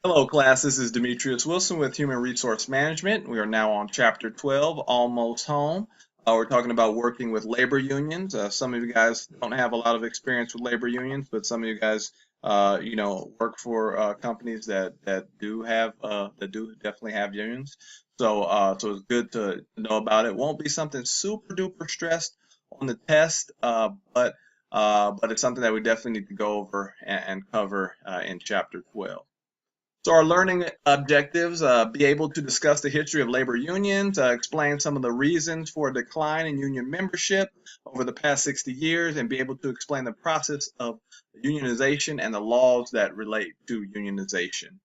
Hello, class. This is Demetrius Wilson with Human Resource Management. We are now on Chapter 12, Almost Home. We're talking about working with labor unions. Some of you guys don't have a lot of experience with labor unions, but some of you guys, work for companies that do definitely have unions. So it's good to know about it. Won't be something super duper stressed on the test, but it's something that we definitely need to go over and cover in Chapter 12. So our learning objectives, be able to discuss the history of labor unions, explain some of the reasons for a decline in union membership over the past 60 years, and be able to explain the process of unionization and the laws that relate to unionization.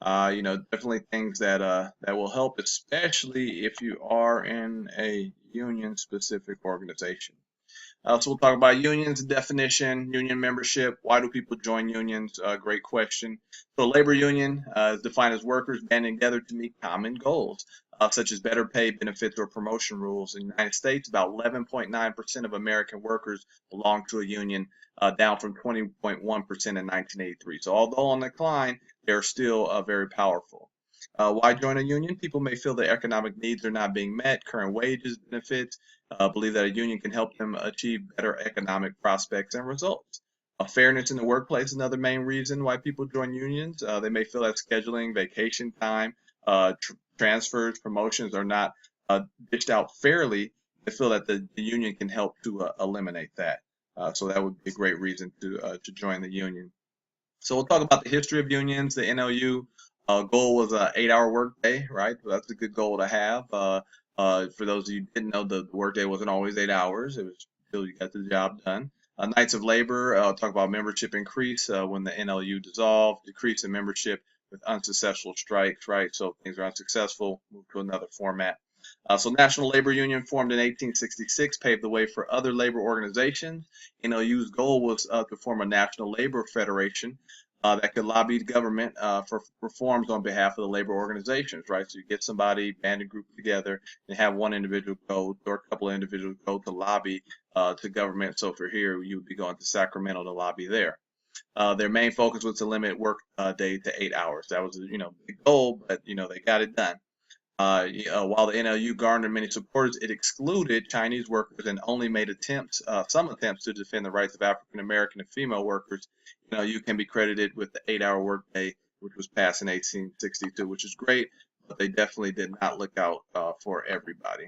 Definitely things that will help, especially if you are in a union-specific organization. So we'll talk about unions, definition, union membership. Why do people join unions? Great question. So labor union is defined as workers banding together to meet common goals, such as better pay, benefits, or promotion rules. In the United States, about 11.9% of American workers belong to a union, down from 20.1% in 1983. So although on decline, they're still very powerful. Why join a union? People may feel their economic needs are not being met, current wages, benefits, believe that a union can help them achieve better economic prospects and results. Fairness in the workplace is another main reason why people join unions. They may feel that scheduling, vacation time, transfers, promotions are not dished out fairly. They feel that the union can help to eliminate that. So that would be a great reason to join the union. So we'll talk about the history of unions. The NLU goal was an 8-hour workday, right? So that's a good goal to have. For those of you who didn't know, the workday wasn't always 8 hours. It was until you got the job done. Nights of labor, talk about membership increase when the NLU dissolved, decrease in membership with unsuccessful strikes, right? So if things are unsuccessful, move to another format. So National Labor Union formed in 1866 paved the way for other labor organizations. NLU's goal was to form a national labor federation that could lobby the government for reforms on behalf of the labor organizations, right? So you get somebody, band a group together, and have one individual go or a couple of individuals go to lobby to government. So for here, you would be going to Sacramento to lobby there. Their main focus was to limit work day to 8 hours. That was, the goal, but they got it done. While the NLU garnered many supporters, it excluded Chinese workers and only made some attempts to defend the rights of African American and female workers. NLU can be credited with the 8-hour workday, which was passed in 1862, which is great, but they definitely did not look out for everybody.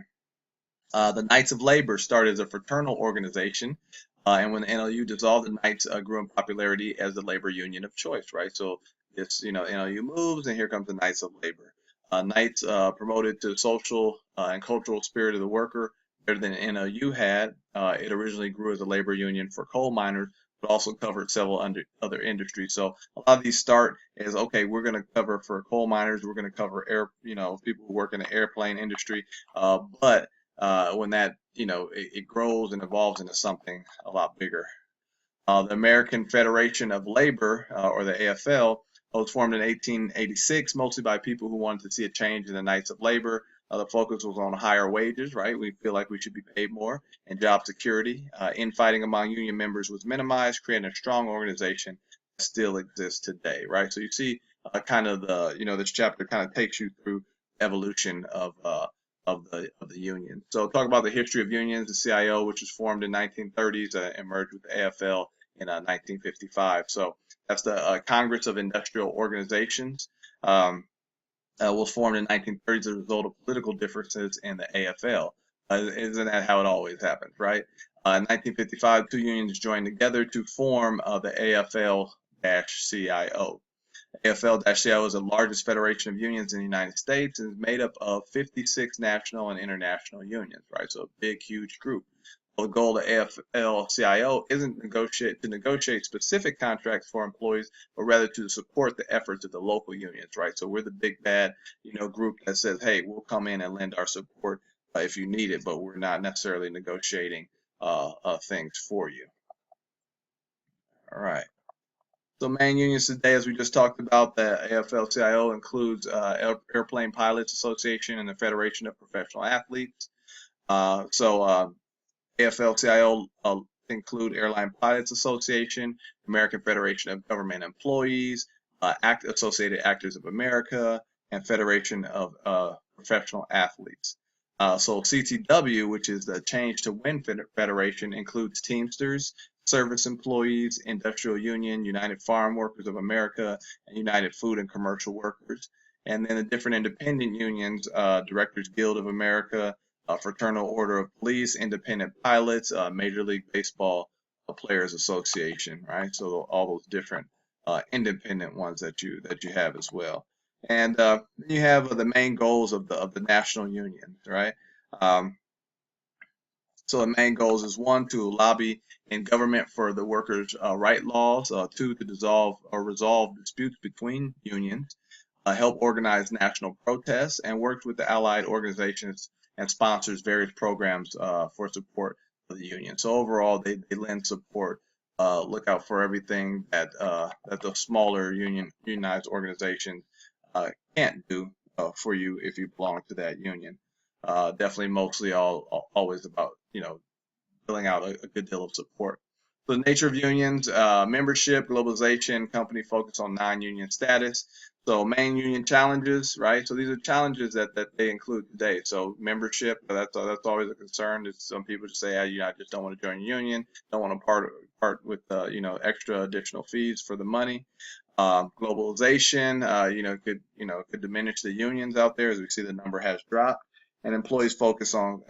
The Knights of Labor started as a fraternal organization, and when the NLU dissolved, the Knights grew in popularity as the labor union of choice, right? So it's, NLU moves, and here comes the Knights of Labor. Knights promoted to social and cultural spirit of the worker better than NLU had. It originally grew as a labor union for coal miners, but also covered several other industries. So a lot of these start as, okay, we're going to cover for coal miners, we're going to cover people who work in the airplane industry, but when that, it grows and evolves into something a lot bigger. The American Federation of Labor, or the AFL, was formed in 1886, mostly by people who wanted to see a change in the Knights of Labor. The focus was on higher wages, right? We feel like we should be paid more, and job security. Infighting among union members was minimized, creating a strong organization that still exists today, right? So you see kind of this chapter kind of takes you through evolution of the union. So talk about the history of unions. The CIO, which was formed in 1930s, and merged with the AFL in 1955. So that's the Congress of Industrial Organizations. Was formed in 1930s as a result of political differences in the AFL. Isn't that how it always happens, right? In 1955, two unions joined together to form the AFL-CIO. AFL-CIO is the largest federation of unions in the United States and is made up of 56 national and international unions, right? So a big, huge group. Well, the goal of the AFL-CIO isn't to negotiate specific contracts for employees, but rather to support the efforts of the local unions, right? So we're the big bad, group that says, hey, we'll come in and lend our support if you need it, but we're not necessarily negotiating things for you. All right. So main unions today, as we just talked about, the AFL-CIO includes Airplane Pilots Association and the Federation of Professional Athletes. AFL-CIO include Airline Pilots Association, American Federation of Government Employees, Associated Actors of America, and Federation of Professional Athletes. So CTW, which is the Change to Win Federation, includes Teamsters, service employees, Industrial Union, United Farm Workers of America, and United Food and Commercial Workers. And then the different independent unions, Directors Guild of America, Fraternal Order of Police, Independent Pilots, Major League Baseball Players Association, right? So all those different independent ones that you have as well. And you have the main goals of the national union, right? So the main goals is one, to lobby in government for the workers' right laws, two, to dissolve or resolve disputes between unions, help organize national protests, and works with the allied organizations and sponsors various programs for support of the union. So overall, they lend support, look out for everything that the smaller unionized organizations can't do for you if you belong to that union. Definitely mostly always about, filling out a good deal of support. So the nature of unions, membership, globalization, company focus on non-union status. So main union challenges, right? So these are challenges that they include today. So membership, that's always a concern. Some people just say, I just don't want to join a union, don't want to part with extra additional fees for the money. Globalization, could diminish the unions out there, as we see the number has dropped, and employees focus on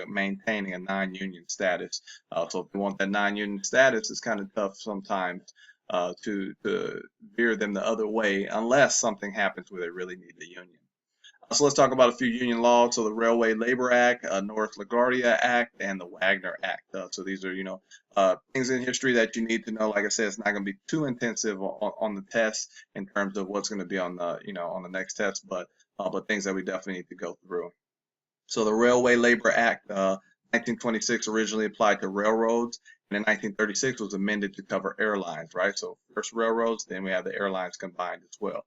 maintaining a non-union status. So if you want that non-union status, it's kind of tough sometimes to veer them the other way unless something happens where they really need the union. So let's talk about a few union laws. So the Railway Labor Act, North LaGuardia Act, and the Wagner Act. So these are, things in history that you need to know. Like I said, it's not going to be too intensive on the test in terms of what's going to be on the, on the next test, but things that we definitely need to go through. So the Railway Labor Act, 1926, originally applied to railroads, and in 1936 was amended to cover airlines, right? So first railroads, then we have the airlines combined as well.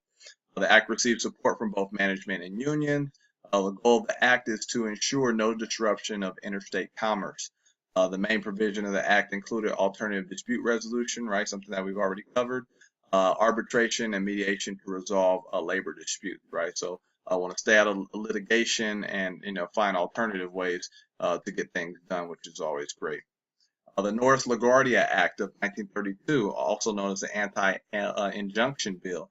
The act received support from both management and unions. The goal of the act is to ensure no disruption of interstate commerce. The main provision of the act included alternative dispute resolution, right? Something that we've already covered. Arbitration and mediation to resolve labor disputes, right? So I want to stay out of litigation and find alternative ways to get things done, which is always great. The North LaGuardia Act of 1932, also known as the Anti-Injunction Bill,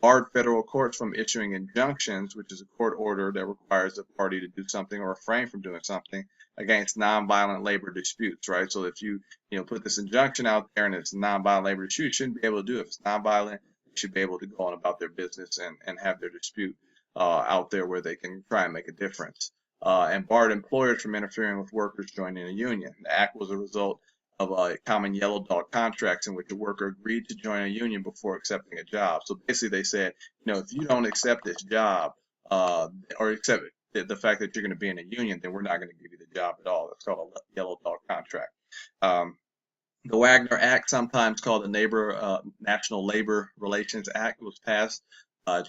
barred federal courts from issuing injunctions, which is a court order that requires a party to do something or refrain from doing something against nonviolent labor disputes, right? So if you put this injunction out there and it's a nonviolent labor dispute, you shouldn't be able to do it. If it's nonviolent, you should be able to go on about their business and have their dispute out there where they can try and make a difference. And barred employers from interfering with workers joining a union. The act was a result of common yellow dog contracts in which a worker agreed to join a union before accepting a job. So basically they said, if you don't accept this job or accept the fact that you're going to be in a union, then we're not going to give you the job at all. That's called a yellow dog contract. The Wagner Act, sometimes called the National Labor Relations Act, was passed,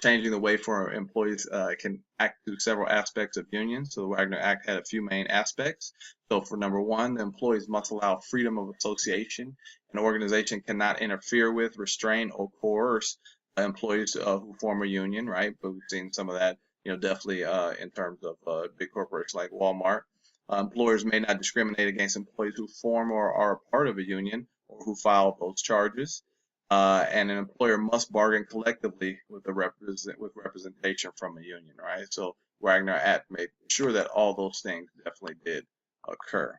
changing the way for employees can act through several aspects of unions. So the Wagner Act had a few main aspects. So for number one, the employees must allow freedom of association. An organization cannot interfere with, restrain, or coerce employees who form a union, right? But we've seen some of that, definitely in terms of big corporations like Walmart. Employers may not discriminate against employees who form or are a part of a union or who file those charges. And an employer must bargain collectively with representation from a union, right? So Wagner Act made sure that all those things definitely did occur.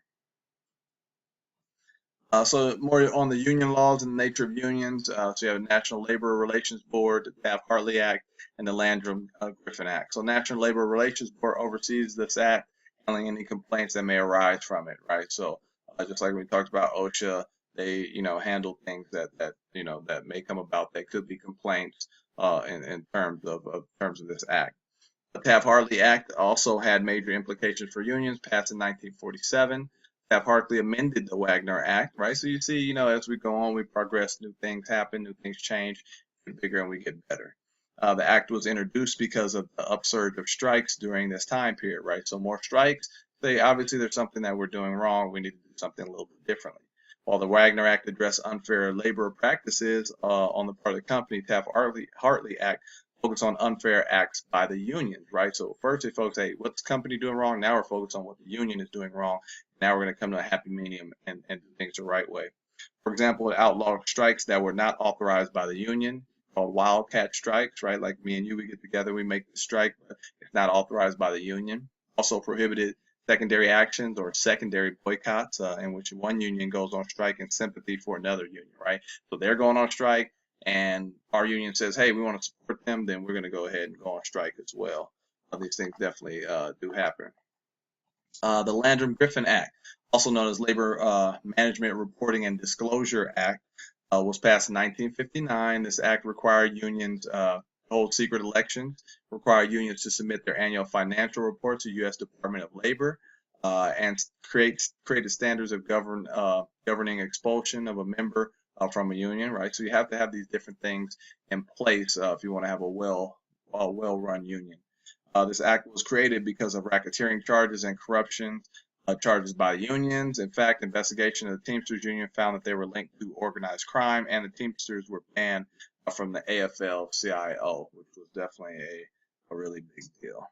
So more on the union laws and the nature of unions. So you have the National Labor Relations Board, the Taft-Hartley Act, and the Landrum-Griffin Act. So National Labor Relations Board oversees this act, handling any complaints that may arise from it, right? So just like we talked about OSHA, they handle things that may come about that could be complaints in terms of this act. The Taft-Hartley Act also had major implications for unions, passed in 1947. Taft-Hartley amended the Wagner Act, right? So you see, as we go on, we progress, new things happen, new things change, we get bigger and we get better. The act was introduced because of the upsurge of strikes during this time period, right? So more strikes, obviously there's something that we're doing wrong, we need to do something a little bit differently. while the Wagner Act addressed unfair labor practices on the part of the company. Taft-Hartley Act focus on unfair acts by the unions, right? So first they focus, hey, what's the company doing wrong? Now we're focused on what the union is doing wrong. Now we're going to come to a happy medium and do things the right way. For example, it outlawed strikes that were not authorized by the union, called wildcat strikes, right? Like me and you, we get together, we make the strike, but it's not authorized by the union. Also prohibited secondary actions or secondary boycotts in which one union goes on strike in sympathy for another union, right? So they're going on strike and our union says, hey, we want to support them, then we're going to go ahead and go on strike as well. These things definitely do happen. The Landrum-Griffin Act, also known as Labor Management Reporting and Disclosure Act, was passed in 1959. This act required unions to hold secret elections, required unions to submit their annual financial reports to U.S. Department of Labor, and created standards of governing expulsion of a member from a union, right? So you have to have these different things in place if you want to have a well-run union. This act was created because of racketeering charges and corruption charges by unions. In fact, investigation of the Teamsters Union found that they were linked to organized crime, and the Teamsters were banned from the AFL-CIO, which was definitely a really big deal.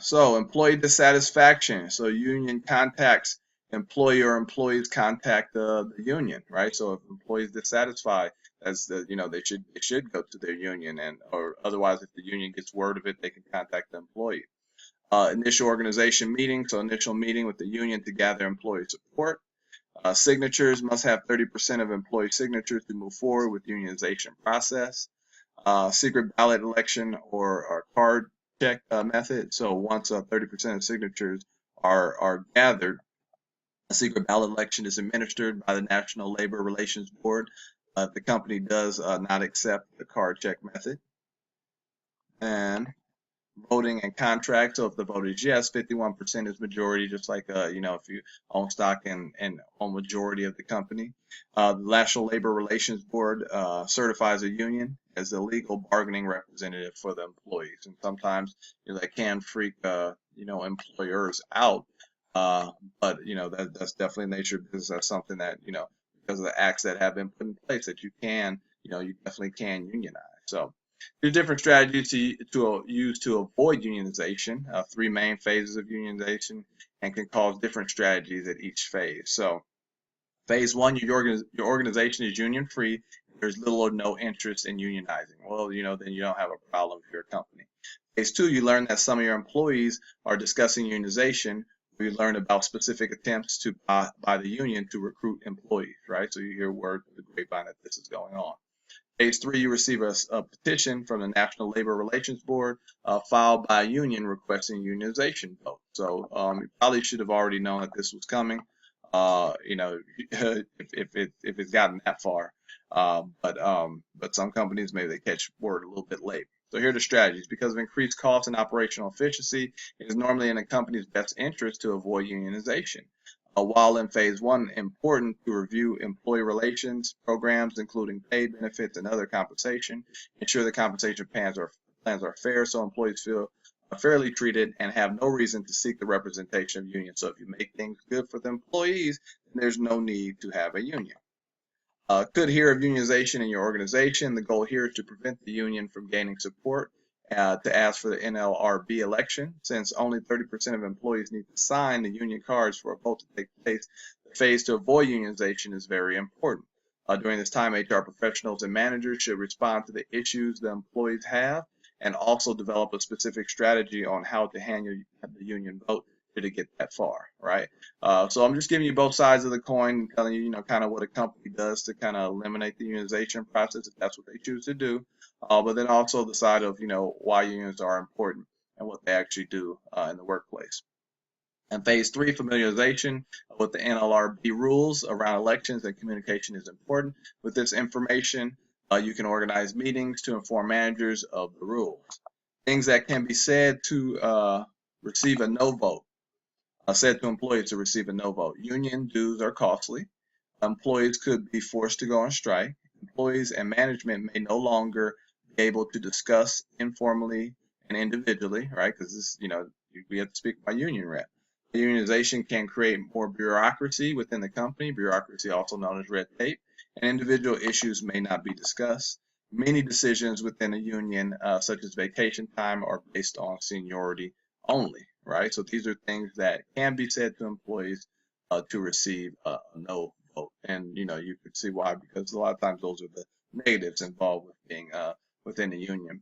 So employee dissatisfaction. So union contacts employee or employees contact the union, right? So if employees dissatisfied, as they should go to their union, and or otherwise if the union gets word of it, they can contact the employee. Initial organization meeting. So initial meeting with the union to gather employee support. Signatures must have 30% of employee signatures to move forward with unionization process. Secret ballot election or card check method. So once 30% of signatures are gathered, a secret ballot election is administered by the National Labor Relations Board. The company does not accept the card check method. And voting and contract. So if the vote is yes, 51% is majority, just like if you own stock and own majority of the company. The National Labor Relations Board certifies a union as the legal bargaining representative for the employees, and sometimes that can freak employers out. But that's definitely the nature of business. That's something that because of the acts that have been put in place that you definitely can unionize. So there's different strategies to use to avoid unionization. 3 main phases of unionization, and can cause different strategies at each phase. So phase 1, your organization is union free. There's little or no interest in unionizing. Well, then you don't have a problem with your company. Phase 2, you learn that some of your employees are discussing unionization. We learn about specific attempts by the union to recruit employees, right? So you hear word of the grapevine that this is going on. Phase 3, you receive a petition from the National Labor Relations Board filed by a union requesting unionization vote. So you probably should have already known that this was coming, if it's gotten that far. But some companies, maybe they catch word a little bit late. So here are the strategies. Because of increased cost and operational efficiency, it is normally in a company's best interest to avoid unionization. While in phase 1, important to review employee relations programs, including pay, benefits, and other compensation. Ensure the compensation plans are fair so employees feel fairly treated and have no reason to seek the representation of unions. So if you make things good for the employees, then there's no need to have a union. Could hear of unionization in your organization. The goal here is to prevent the union from gaining support to ask for the NLRB election. Since only 30% of employees need to sign the union cards for a vote to take place, the phase to avoid unionization is very important. During this time, HR professionals and managers should respond to the issues the employees have and also develop a specific strategy on how to handle the union vote to get that far, right? So I'm just giving you both sides of the coin, telling you, kind of what a company does to kind of eliminate the unionization process if that's what they choose to do. But then also the side of, why unions are important and what they actually do in the workplace. And phase 3, familiarization with the NLRB rules around elections and communication is important. With this information, you can organize meetings to inform managers of the rules. Things that can be said to receive a no vote. Said to employees to receive a no vote. Union dues are costly. Employees could be forced to go on strike. Employees and management may no longer be able to discuss informally and individually, right? Because this, we have to speak by union rep. Unionization can create more bureaucracy within the company, bureaucracy also known as red tape, and individual issues may not be discussed. Many decisions within a union, such as vacation time, are based on seniority only, right? So these are things that can be said to employees to receive a no vote. And, you can see why, because a lot of times those are the negatives involved with being within a union.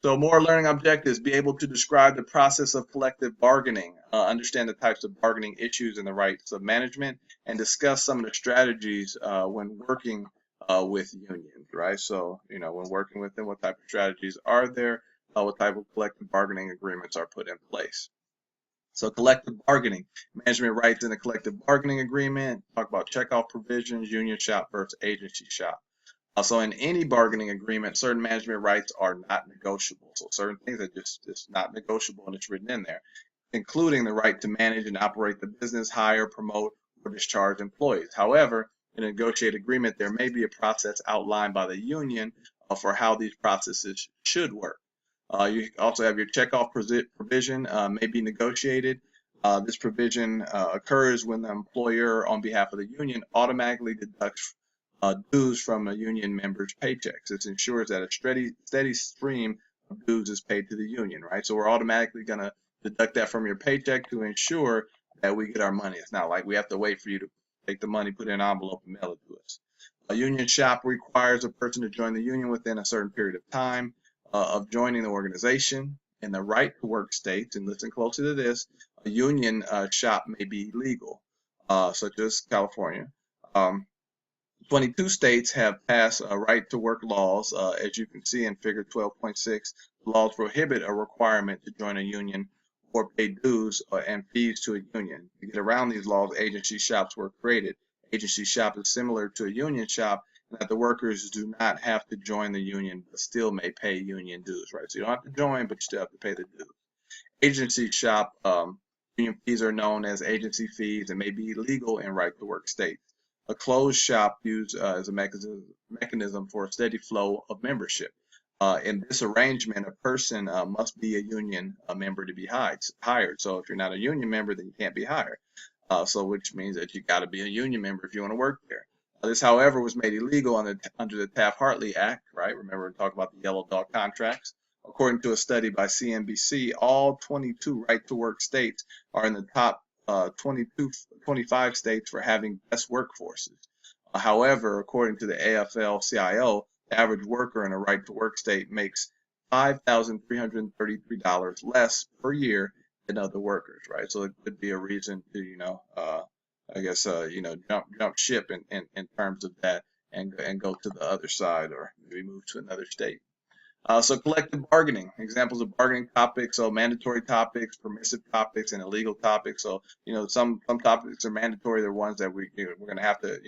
So more learning objectives: be able to describe the process of collective bargaining, understand the types of bargaining issues and the rights of management, and discuss some of the strategies when working with unions, right? So, when working with them, what type of strategies are there? What type of collective bargaining agreements are put in place? So collective bargaining, management rights in a collective bargaining agreement, talk about checkoff provisions, union shop versus agency shop. Also, in any bargaining agreement, certain management rights are not negotiable. So certain things are just not negotiable, and it's written in there, including the right to manage and operate the business, hire, promote, or discharge employees. However, in a negotiated agreement, there may be a process outlined by the union for how these processes should work. You also have your checkoff provision may be negotiated. This provision occurs when the employer, on behalf of the union, automatically deducts dues from a union member's paychecks. This ensures that a steady stream of dues is paid to the union, right? So we're automatically going to deduct that from your paycheck to ensure that we get our money. It's not like we have to wait for you to take the money, put it in an envelope, and mail it to us. A union shop requires a person to join the union within a certain period of time of joining the organization. In the right to work states, and listen closely to this, a union shop may be legal, such as California. 22 states have passed right to work laws. As you can see in figure 12.6, laws prohibit a requirement to join a union or pay dues and fees to a union. To get around these laws, agency shops were created. Agency shop is similar to a union shop in that the workers do not have to join the union but still may pay union dues, right? So you don't have to join, but you still have to pay the dues. Agency shop union fees are known as agency fees and may be legal in right to work states. A closed shop used as a mechanism for a steady flow of membership. In this arrangement, a person must be a union member to be hired. So if you're not a union member, then you can't be hired. So which means that you got to be a union member if you want to work there. This, however, was made illegal under the Taft-Hartley Act, right? Remember, we talked about the yellow dog contracts. According to a study by CNBC, all 22 right-to-work states are in the top 25 states for having best workforces. However, according to the AFL-CIO, the average worker in a right-to-work state makes $5,333 less per year than other workers, right? So it could be a reason to, jump ship in terms of that and go to the other side or maybe move to another state. So collective bargaining, examples of bargaining topics, so mandatory topics, permissive topics, and illegal topics. So, some topics are mandatory. They're ones that we're going to have to,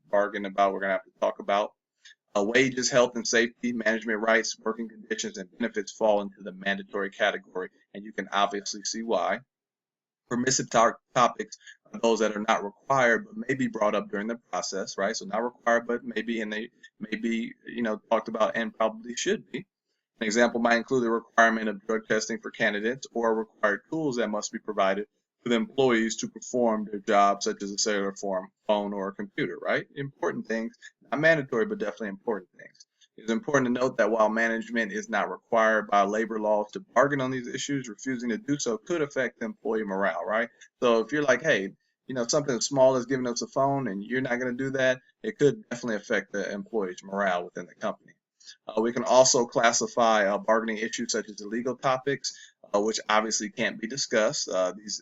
bargain about, we're going to have to talk about. Wages, health and safety, management rights, working conditions, and benefits fall into the mandatory category, and you can obviously see why. Permissive topics are those that are not required but may be brought up during the process, right? So not required but maybe, and they may be, talked about and probably should be. An example might include the requirement of drug testing for candidates or required tools that must be provided to the employees to perform their jobs, such as a cellular phone or a computer, right? Important things, not mandatory, but definitely important things. It's important to note that while management is not required by labor laws to bargain on these issues, refusing to do so could affect employee morale, right? So if you're like, hey, something as small as giving us a phone and you're not going to do that, it could definitely affect the employee's morale within the company. We can also classify bargaining issues such as illegal topics, which obviously can't be discussed. These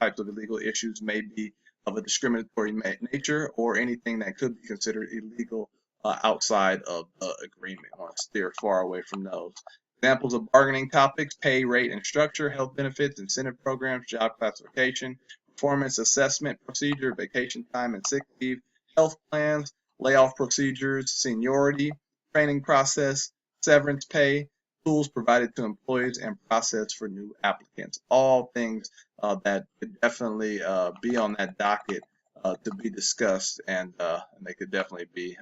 types of illegal issues may be of a discriminatory nature or anything that could be considered illegal outside of the agreement. I want to steer far away from those. Examples of bargaining topics: pay, rate, and structure, health benefits, incentive programs, job classification, performance assessment procedure, vacation time and sick leave, health plans, layoff procedures, seniority, training process, severance pay, tools provided to employees, and process for new applicants. All things that could definitely be on that docket to be discussed, and they could definitely be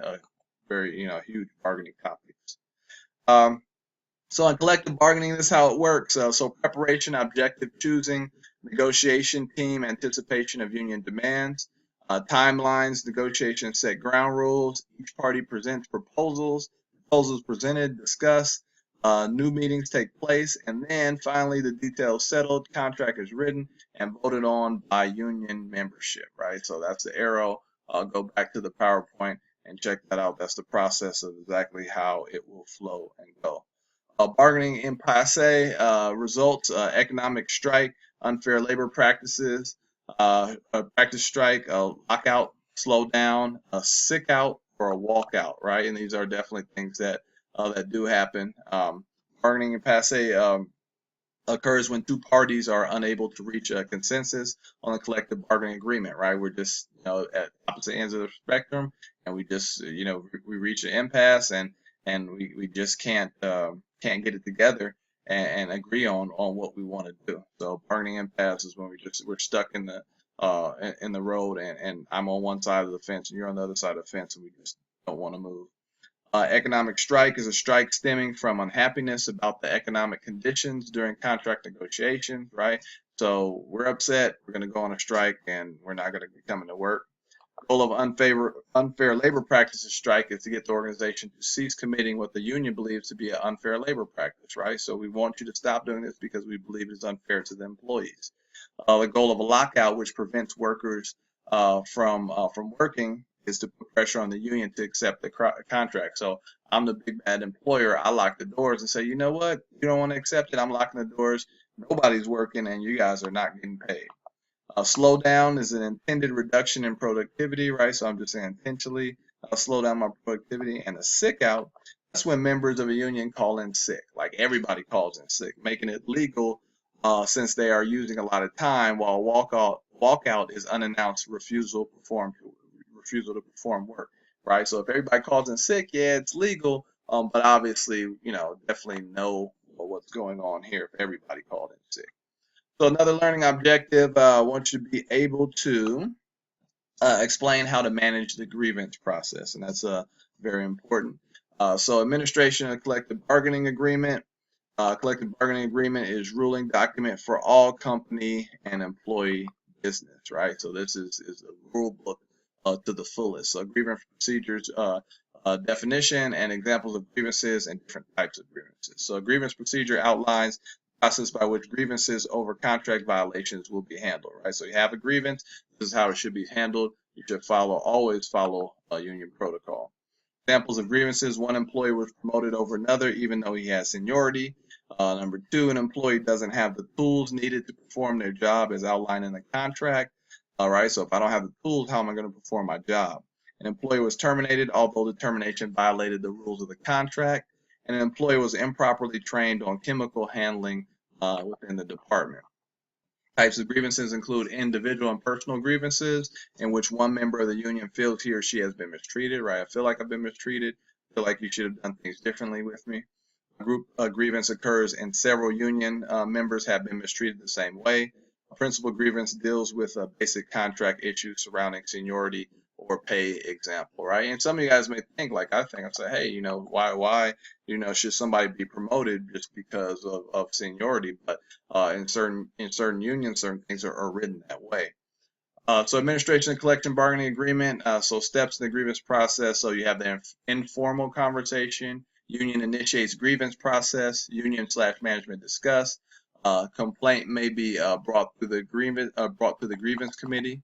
very, huge bargaining topics. So in collective bargaining, this is how it works. So preparation, objective choosing, negotiation team, anticipation of union demands, timelines, negotiation set ground rules. Each party presents proposals presented, discussed, new meetings take place, and then finally the details settled, contract is written and voted on by union membership, right? So that's the arrow. I'll go back to the PowerPoint and check that out. That's the process of exactly how it will flow and go. Bargaining impasse, results, economic strike, unfair labor practices, a practice strike, a lockout, slow down, a sick out, or a walkout, right? And these are definitely things that that do happen. Bargaining impasse occurs when two parties are unable to reach a consensus on a collective bargaining agreement, right? We're just, at opposite ends of the spectrum, and we just, we reach an impasse, and we just can't get it together and agree on what we want to do. So bargaining impasse is when we're stuck in the road, and I'm on one side of the fence and you're on the other side of the fence, and we just don't want to move. Economic strike is a strike stemming from unhappiness about the economic conditions during contract negotiations, right? So we're upset, we're going to go on a strike, and we're not going to be coming to work. Goal of unfair labor practices strike is to get the organization to cease committing what the union believes to be an unfair labor practice, right? So we want you to stop doing this because we believe it is unfair to the employees. The goal of a lockout, which prevents workers from working, is to put pressure on the union to accept the contract. So I'm the big bad employer. I lock the doors and say, you know what? You don't want to accept it. I'm locking the doors. Nobody's working, and you guys are not getting paid. Slow down is an intended reduction in productivity, right? So I'm just saying intentionally slow down my productivity. And a sick out, that's when members of a union call in sick. Like everybody calls in sick, making it legal since they are using a lot of time, while walkout is unannounced refusal to perform work, right? So if everybody calls in sick, yeah, it's legal, but obviously, definitely know what's going on here if everybody called in sick. So another learning objective, I want you to be able to explain how to manage the grievance process, and that's very important. So administration of collective bargaining agreement. Collective bargaining agreement is ruling document for all company and employee business, right? So this is a rule book to the fullest. So grievance procedures, definition and examples of grievances and different types of grievances. So a grievance procedure outlines the process by which grievances over contract violations will be handled, right? So you have a grievance, this is how it should be handled. You should always follow a union protocol. Examples of grievances: one employee was promoted over another even though he has seniority. Number two, an employee doesn't have the tools needed to perform their job as outlined in the contract. All right, so if I don't have the tools, how am I going to perform my job? An employee was terminated although the termination violated the rules of the contract. And an employee was improperly trained on chemical handling within the department. Types of grievances include individual and personal grievances, in which one member of the union feels he or she has been mistreated, right? I feel like I've been mistreated. I feel like you should have done things differently with me. A group grievance occurs and several union members have been mistreated the same way. A principal grievance deals with basic contract issues surrounding seniority or pay example, right? And some of you guys may think, like I think, I say, hey, why, should somebody be promoted just because of seniority? But in certain unions, certain things are written that way. So administration and collective bargaining agreement. So steps in the grievance process. So you have the informal conversation. Union initiates grievance process. Union/management discuss. Complaint may be brought to the grievance committee.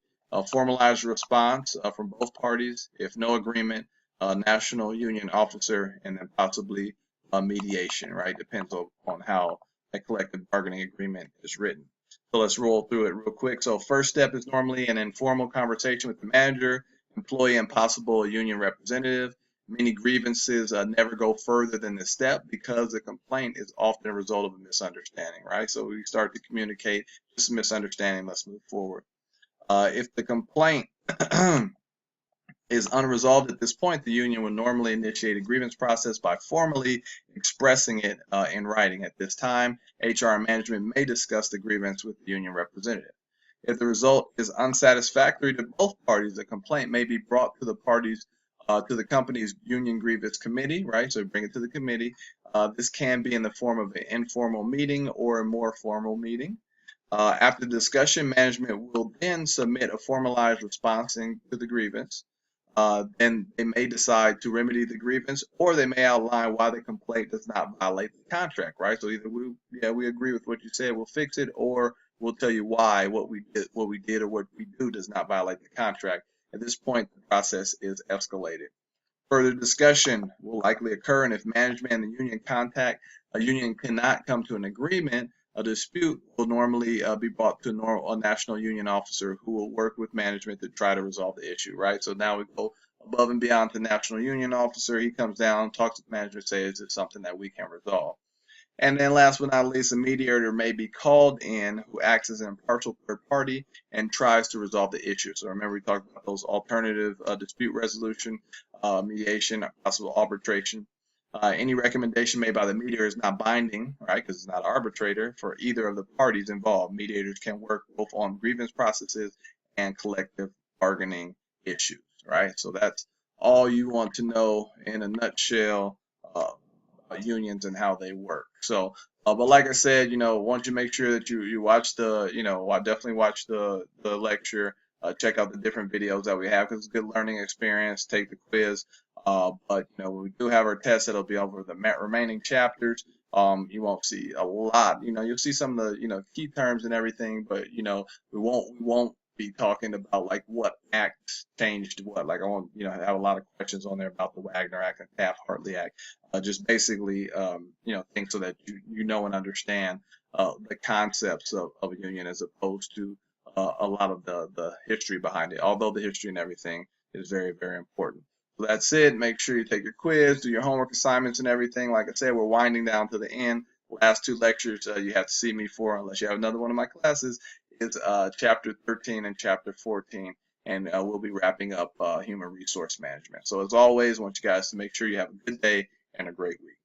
Formalized response from both parties. If no agreement, national union officer, and then possibly mediation. Right, depends on how a collective bargaining agreement is written. So let's roll through it real quick. So first step is normally an informal conversation with the manager, employee, and possible union representative. Many grievances never go further than this step because the complaint is often a result of a misunderstanding, right? So we start to communicate, just a misunderstanding, let's move forward. If the complaint is unresolved at this point, the union will normally initiate a grievance process by formally expressing it in writing. At this time, HR and management may discuss the grievance with the union representative. If the result is unsatisfactory to both parties, the complaint may be brought to the company's union grievance committee, right? So bring it to the committee. This can be in the form of an informal meeting or a more formal meeting. After discussion, management will then submit a formalized response to the grievance. Then they may decide to remedy the grievance, or they may outline why the complaint does not violate the contract, right? So either we agree with what you said, we'll fix it, or we'll tell you why what we did or what we do does not violate the contract. At this point, the process is escalated. Further discussion will likely occur, and if management and the union a union cannot come to an agreement, a dispute will normally be brought to a national union officer who will work with management to try to resolve the issue, right? So now we go above and beyond the national union officer. He comes down, talks to management, says, is this something that we can resolve? And then last but not least, a mediator may be called in who acts as an impartial third party and tries to resolve the issue. So remember, we talked about those alternative dispute resolution, mediation, possible arbitration. Any recommendation made by the mediator is not binding, right, because it's not an arbitrator for either of the parties involved. Mediators can work both on grievance processes and collective bargaining issues, right? So that's all you want to know in a nutshell. Unions and how they work. So, but like I said, once you make sure that you watch the, definitely watch the lecture, check out the different videos that we have because it's a good learning experience. Take the quiz. But we do have our test that'll be over the remaining chapters. You won't see a lot. You'll see some of the key terms and everything, but we won't be talking about like what act changed what. Like I want have a lot of questions on there about the Wagner Act and Taft-Hartley Act. Just basically things so that you know and understand the concepts of a union as opposed to a lot of the history behind it. Although the history and everything is very, very important. So that's it. Make sure you take your quiz, do your homework assignments and everything. Like I said, we're winding down to the end. Last two lectures you have to see me for, unless you have another one of my classes, is chapter 13 and chapter 14. And we'll be wrapping up human resource management. So as always, I want you guys to make sure you have a good day and a great week.